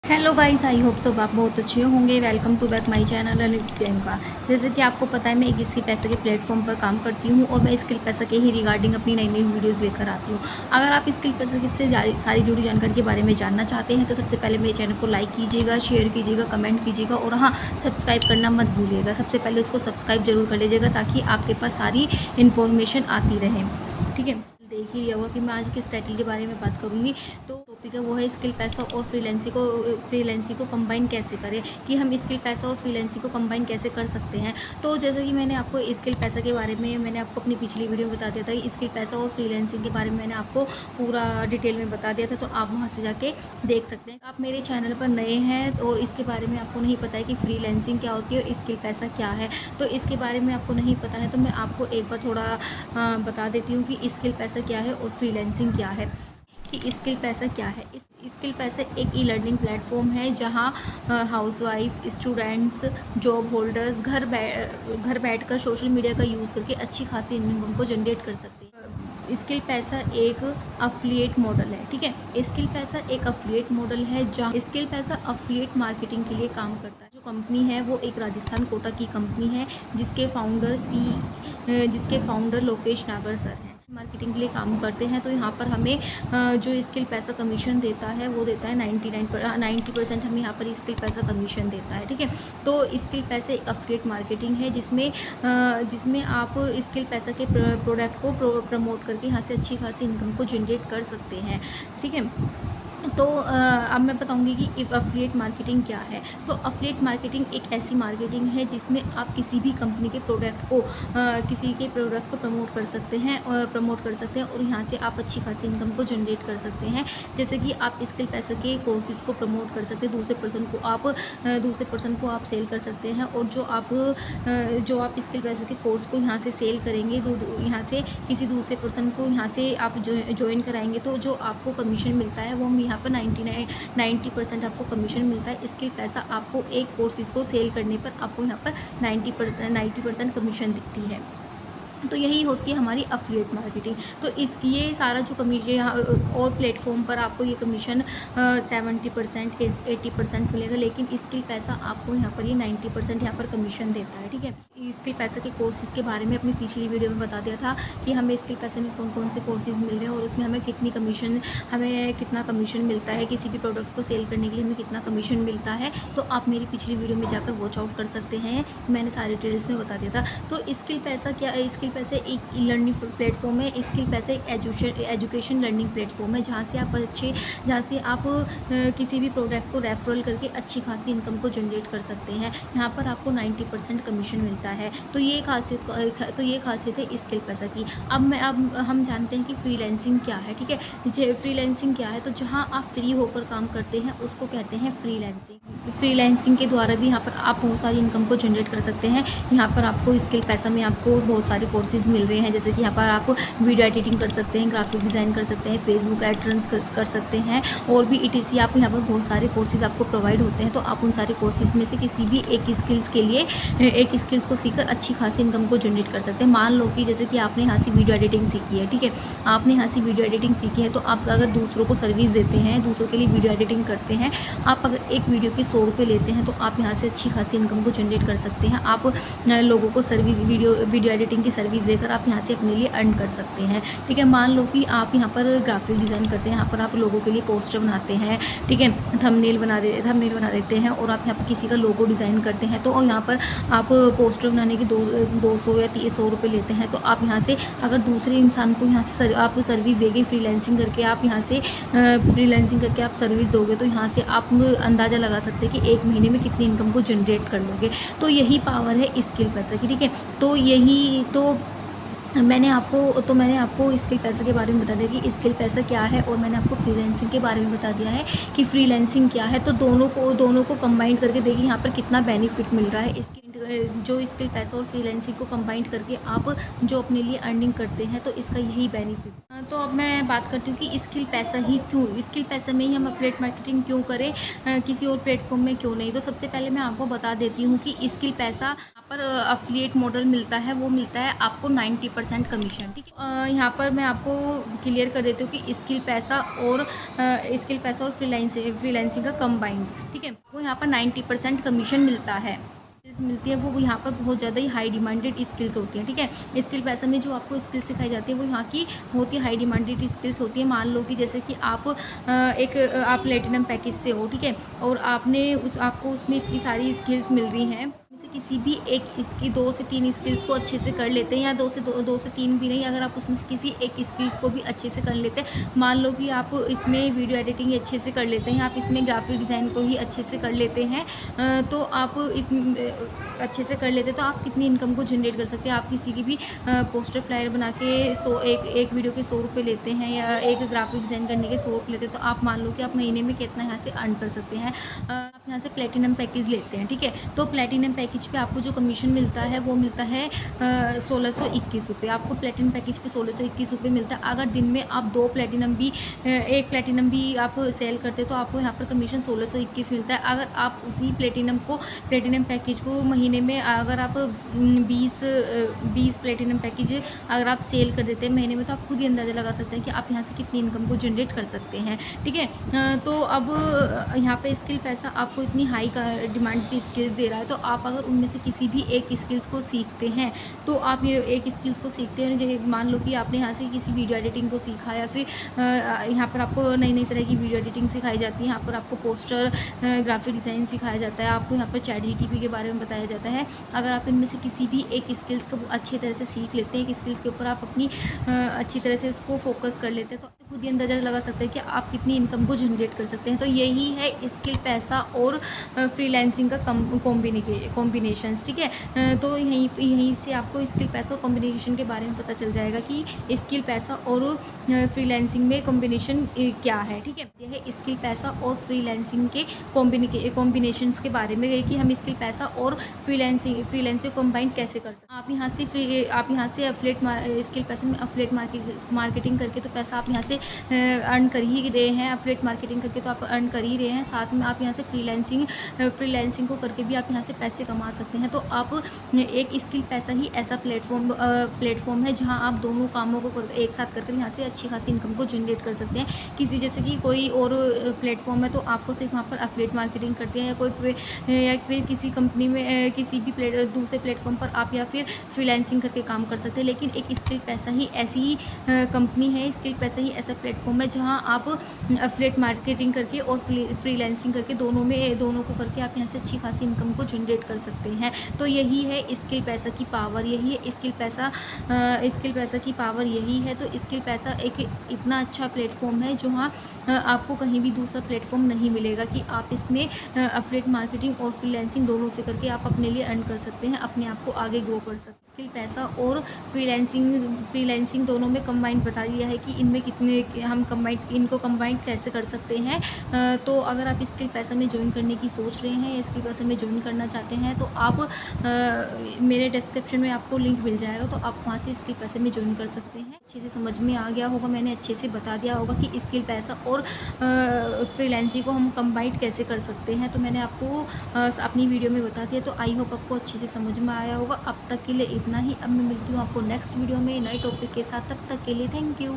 Hello guys, I hope सब आप बहुत अच्छे होंगे। Welcome to back my channel Lalit Priyanka. जैसे कि आपको पता है, मैं एक स्किल पैसा के प्लेटफॉर्म पर काम करती हूँ और मैं स्किल पैसा के ही रिगार्डिंग अपनी नई नई वीडियोस लेकर आती हूँ। अगर आप स्किल पैसा से सारी जुड़ी जानकारी के बारे में जानना चाहते हैं तो सबसे पहले मेरे चैनल को लाइक कीजिएगा, शेयर कीजिएगा, कमेंट कीजिएगा और हाँ, सब्सक्राइब करना मत भूलिएगा। सबसे पहले उसको सब्सक्राइब जरूर कर लीजिएगा ताकि आपके पास सारी इन्फॉर्मेशन आती रहे। ठीक है, देख ही लिया होगा कि मैं आज किस टाइटल के बारे में बात करूंगी। तो टॉपिक है वो है स्किल पैसा और फ्रीलांसिंग को कंबाइन कैसे करें, कि हम स्किल पैसा और फ्रीलांसिंग को कंबाइन कैसे कर सकते हैं। तो जैसे कि मैंने आपको स्किल पैसा के बारे में मैंने आपको अपनी पिछली वीडियो में बता दिया था कि स्किल पैसा और फ्रीलांसिंग के बारे में मैंने आपको पूरा डिटेल में बता दिया था, तो आप वहाँ से जाके देख सकते हैं। आप मेरे चैनल पर नए हैं और इसके बारे में आपको नहीं पता है कि फ्रीलांसिंग क्या होती है और स्किल पैसा क्या है, तो इसके बारे में आपको नहीं पता है, तो मैं आपको एक बार थोड़ा बता देती हूँ कि स्किल पैसा क्या है और फ्रीलांसिंग क्या है। कि स्किल पैसा क्या है। स्किल पैसा एक ई लर्निंग प्लेटफॉर्म है जहां हाउसवाइफ, स्टूडेंट्स, जॉब होल्डर्स घर बैठकर सोशल मीडिया का यूज़ करके अच्छी खासी इनकम को जनरेट कर सकते हैं। स्किल पैसा एक अफिलिएट मॉडल है। ठीक है, स्किल पैसा एक अफिलिएट मॉडल है जहाँ स्किल पैसा अफिलिएट मार्केटिंग के लिए काम करता है। जो कंपनी है वो एक राजस्थान कोटा की कंपनी है जिसके फाउंडर लोकेश नागर सर हैं। मार्केटिंग के लिए काम करते हैं, तो यहाँ पर हमें जो स्किल पैसा कमीशन देता है वो देता है 90% हमें यहाँ पर स्किल पैसा कमीशन देता है। ठीक है, तो स्किल पैसा एक अफिलिएट मार्केटिंग है जिसमें आप स्किल पैसा के प्रोडक्ट को प्रमोट करके यहाँ से अच्छी खासी इनकम को जनरेट कर सकते हैं। ठीक है, तो अब मैं बताऊंगी कि अफिलिएट मार्केटिंग क्या है। तो अफिलिएट मार्केटिंग एक ऐसी मार्केटिंग है जिसमें आप किसी भी कंपनी के प्रोडक्ट को प्रमोट कर सकते हैं और यहाँ से आप अच्छी खासी इनकम को जनरेट कर सकते हैं। जैसे कि आप स्किल पैसा के कोर्सेज को प्रमोट कर सकते हैं, दूसरे पर्सन को आप सेल कर सकते हैं, और जो आप स्किल पैसा के कोर्स को यहाँ से सेल करेंगे, यहाँ से किसी दूसरे पर्सन को यहाँ से आप ज्वाइन कराएंगे, तो जो आपको कमीशन मिलता है वो यहाँ पर 90% आपको कमीशन मिलता है। स्किल पैसा आपको एक कोर्सेज को सेल करने पर आपको यहाँ पर 90% कमीशन दिखती है। तो यही होती है हमारी अफिलिएट मार्केटिंग। तो ये सारा जो कमीशन यहाँ और प्लेटफॉर्म पर आपको ये कमीशन 70% 80% मिलेगा, लेकिन स्किल पैसा आपको यहाँ पर ये 90% यहाँ पर कमीशन देता है। ठीक है, स्किल पैसा के कोर्सेज़ के बारे में अपनी पिछली वीडियो में बता दिया था कि हमें स्किल पैसे में कौन कौन से कोर्सेज़ मिल रहे हैं और उसमें हमें कितना कमीशन मिलता है, किसी भी प्रोडक्ट को सेल करने के लिए हमें कितना कमीशन मिलता है। तो आप मेरी पिछली वीडियो में जाकर वॉच आउट कर सकते हैं, मैंने सारे डिटेल्स में बता दिया था। तो स्किल पैसा क्या है? स्किल पैसा एक लर्निंग प्लेटफॉर्म है। स्किल पैसा एक एजुकेशन लर्निंग प्लेटफॉर्म है जहाँ से आप किसी भी प्रोडक्ट को रेफरल करके अच्छी खासी इनकम को जनरेट कर सकते हैं। यहाँ पर आपको 90% कमीशन मिलता है। तो ये खासियत है स्किल पैसा की। अब हम जानते हैं कि फ्रीलांसिंग क्या है। ठीक है, फ्रीलांसिंग क्या है? तो जहाँ आप फ्री होकर काम करते हैं उसको कहते हैं फ्रीलांसिंग के द्वारा भी यहाँ पर आप बहुत सारी इनकम को जनरेट कर सकते हैं। यहाँ पर आपको स्किल पैसा में आपको बहुत सारे कोर्सेज मिल रहे हैं, जैसे कि यहाँ पर आप वीडियो एडिटिंग कर सकते हैं, ग्राफिक डिज़ाइन कर सकते हैं, फेसबुक एड रन कर सकते हैं, और भी ETC आप यहाँ पर बहुत सारे कोर्सेज आपको प्रोवाइड होते हैं। तो आप उन सारे कोर्सेज में से किसी भी एक स्किल्स को सीखकर अच्छी खासी इनकम को जनरेट कर सकते हैं। मान लो कि जैसे कि आपने यहाँ से वीडियो एडिटिंग सीखी है। ठीक है, आपने यहाँ से वीडियो एडिटिंग सीखी है, तो आप अगर दूसरों को सर्विस देते हैं, दूसरों के लिए वीडियो एडिटिंग करते हैं, आप अगर एक वीडियो के 100 रुपये लेते हैं, तो आप यहाँ से अच्छी खासी इनकम को जनरेट कर सकते हैं। आप लोगों को वीडियो एडिटिंग की सर्विस देकर आप यहाँ से अपने लिए अर्न कर सकते हैं। ठीक है, मान लो कि आप यहाँ पर ग्राफिक डिज़ाइन करते हैं, यहाँ पर आप लोगों के लिए पोस्टर बनाते हैं। ठीक है, थंबनेल बना देते हैं, और आप यहाँ पर किसी का लोगो डिज़ाइन करते हैं, तो यहाँ पर आप पोस्टर बनाने के 200 या 100 रुपये लेते हैं। तो आप यहाँ से अगर दूसरे इंसान को यहाँ से आप सर्विस देंगे, फ्रीलांसिंग करके आप सर्विस दोगे, तो यहाँ से आप अंदाज़ा लगा सकते हैं कि एक महीने में कितनी इनकम को जनरेट कर लोगे। तो यही पावर है स्किल पैसा की। ठीक है, तो मैंने आपको स्किल पैसा के बारे में बता दिया कि स्किल पैसा क्या है, और मैंने आपको फ्रीलांसिंग के बारे में बता दिया है कि फ्रीलांसिंग क्या है। तो दोनों को कंबाइन करके देखिए यहाँ पर कितना बेनिफिट मिल रहा है। इसकी जो स्किल पैसा और फ्रीलांसिंग को कंबाइन करके आप जो अपने लिए अर्निंग करते हैं, तो इसका यही बेनिफिट। तो अब मैं बात करती हूँ कि स्किल पैसा ही क्यों, स्किल पैसा में ही हम एफिलिएट मार्केटिंग क्यों करें, किसी और प्लेटफॉर्म में क्यों नहीं। तो सबसे पहले मैं आपको बता देती हूँ कि स्किल पैसा यहाँ पर एफिलिएट मॉडल मिलता है, वो मिलता है आपको 90% कमीशन, ठीक है। यहाँ पर मैं आपको क्लियर कर देती हूँ कि स्किल पैसा और फ्रीलांसिंग का कंबाइंड, ठीक है, वो यहाँ पर 90% कमीशन मिलता है, मिलती है। वो यहाँ पर बहुत ज़्यादा ही हाई डिमांडेड स्किल्स होती हैं, ठीक है। स्किल पैसा में जो आपको स्किल सिखाई जाती है वो यहाँ की बहुत ही हाई डिमांडेड स्किल्स होती है। मान लो कि जैसे कि आप आप प्लेटिनम पैकेज से हो, ठीक है, और आपको उसमें इतनी सारी स्किल्स मिल रही हैं, जैसे किसी भी एक इसकी 2 से 3 स्किल्स को अच्छे से कर लेते हैं, या 2 से 3 भी नहीं, अगर आप उसमें से किसी एक स्किल्स को भी अच्छे से कर लेते हैं, मान लो कि आप इसमें वीडियो एडिटिंग अच्छे से कर लेते हैं, आप इसमें ग्राफिक डिज़ाइन को ही अच्छे से कर लेते हैं, तो आप इसमें अच्छे से कर लेते हैं, तो आप कितनी इनकम को जनरेट कर सकते हैं। आप किसी की भी पोस्टर फ्लायर बना के एक वीडियो के 100 रुपये लेते हैं, या एक ग्राफिक डिज़ाइन करने के 100 रुपये लेते हैं, तो आप मान लो कि आप महीने में कितना यहाँ से अर्न कर सकते हैं। आप यहाँ से प्लेटिनम पैकेज लेते हैं, ठीक है, तो प्लेटिनम पैकेज पे आपको जो कमीशन मिलता है वो मिलता है 1621 रुपये। आपको प्लेटिनम पैकेज पे 1621 रुपये मिलता है। अगर दिन में आप एक प्लेटिनम भी आप सेल करते हैं, तो आपको यहाँ पर कमीशन 1621 मिलता है। अगर आप उसी प्लेटिनम पैकेज को महीने में अगर आप 20 प्लेटिनम पैकेज अगर आप सेल कर देते हैं महीने में, तो आप खुद ही अंदाज़ा लगा सकते हैं कि आप यहाँ से कितनी इनकम को जनरेट कर सकते हैं, ठीक है। तो अब यहाँ पे स्किल पैसा आपको इतनी हाई का डिमांड की स्किल्स दे रहा है, तो आप अगर उनमें से किसी भी एक स्किल्स को सीखते हैं, तो आप ये एक स्किल्स को सीखते हैं, जैसे मान लो कि आपने यहाँ से किसी वीडियो एडिटिंग को सीखा, या फिर यहाँ पर आपको नई तरह की वीडियो एडिटिंग सिखाई जाती है, यहाँ पर आपको पोस्टर ग्राफिक डिज़ाइन सिखाया जाता है, आपको यहाँ पर चैट जीटीपी के बारे में बताया जाता है। अगर आप इनमें से किसी भी एक स्किल्स को अच्छी तरह से सीख लेते हैं, एक स्किल्स के ऊपर आप अपनी अच्छी तरह से उसको फोकस कर लेते हैं, तो आप खुद ही अंदाज़ा लगा सकते हैं कि आप कितनी इनकम को जनरेट कर सकते हैं। तो यही है स्किल पैसा और फ्रीलांसिंग का कॉम्बिनेशंस, ठीक है। तो यहीं से आपको स्किल पैसा और कॉम्बिनेशन के बारे में पता चल जाएगा कि स्किल पैसा और फ्रीलांसिंग में कॉम्बिनेशन क्या है, ठीक है। यह है स्किल पैसा और फ्रीलांसिंग के कॉम्बिनेशंस के बारे में, कि हम स्किल पैसा और फ्रीलांसिंग कंबाइन कैसे कर सकते हैं। आप यहाँ से स्किल पैसे में एफिलिएट मार्केटिंग करके तो पैसा आप यहाँ से अर्न कर ही रहे हैं, एफिलिएट मार्केटिंग करके तो आप अर्न कर ही रहे हैं, साथ में आप यहाँ से फ्रीलांसिंग को करके भी आप यहाँ से पैसे कमा सकते हैं। तो आप एक स्किल पैसा ही ऐसा प्लेटफॉर्म है जहाँ आप दोनों कामों को एक साथ करके यहाँ से अच्छी खासी इनकम को जनरेट कर सकते हैं। किसी जैसे कि कोई और प्लेटफॉर्म है तो आपको सिर्फ वहाँ पर एफिलिएट मार्केटिंग करते हैं, या फिर किसी कंपनी में किसी भी दूसरे प्लेटफॉर्म पर आप या फिर फ्रीलांसिंग करके काम कर सकते हैं। लेकिन एक स्किल पैसा ही ऐसी कंपनी है, स्किल पैसा ही ऐसा प्लेटफॉर्म है जहाँ आप एफिलिएट मार्केटिंग करके और फ्रीलांसिंग करके दोनों को करके आप यहाँ से अच्छी खासी इनकम को जनरेट कर सकते हैं। तो यही है स्किल पैसा की पावर, यही है स्किल पैसा की पावर यही है। तो स्किल पैसा एक इतना अच्छा प्लेटफॉर्म है जहाँ आपको कहीं भी दूसरा प्लेटफॉर्म नहीं मिलेगा, कि आप इसमें एफिलिएट मार्केटिंग और फ्रीलांसिंग दोनों से करके आप अपने लिए अर्न कर सकते हैं, अपने आप को आगे ग्रो कर सकते हैं। स्किल पैसा और फ्रीलांसिंग दोनों में कंबाइन बता दिया है कि इनमें कितने हम इनको कंबाइन कैसे कर सकते हैं। तो अगर आप स्किल पैसा में ज्वाइन करने की सोच रहे हैं या स्किल पैसा में ज्वाइन करना चाहते हैं, तो आप मेरे डिस्क्रिप्शन में आपको लिंक मिल जाएगा, तो आप वहाँ से स्किल पैसे में ज्वाइन कर सकते हैं। अच्छे से समझ में आ गया होगा, मैंने अच्छे से बता दिया होगा कि स्किल पैसा और फ्रीलांसिंग को हम कंबाइन कैसे कर सकते हैं। तो मैंने आपको अपनी वीडियो में बता दिया, तो आई होप आपको अच्छे से समझ में आया होगा। अब तक के लिए इतना ही। अब मैं मिलती हूँ आपको नेक्स्ट वीडियो में नए टॉपिक के साथ। तब तक के लिए थैंक यू।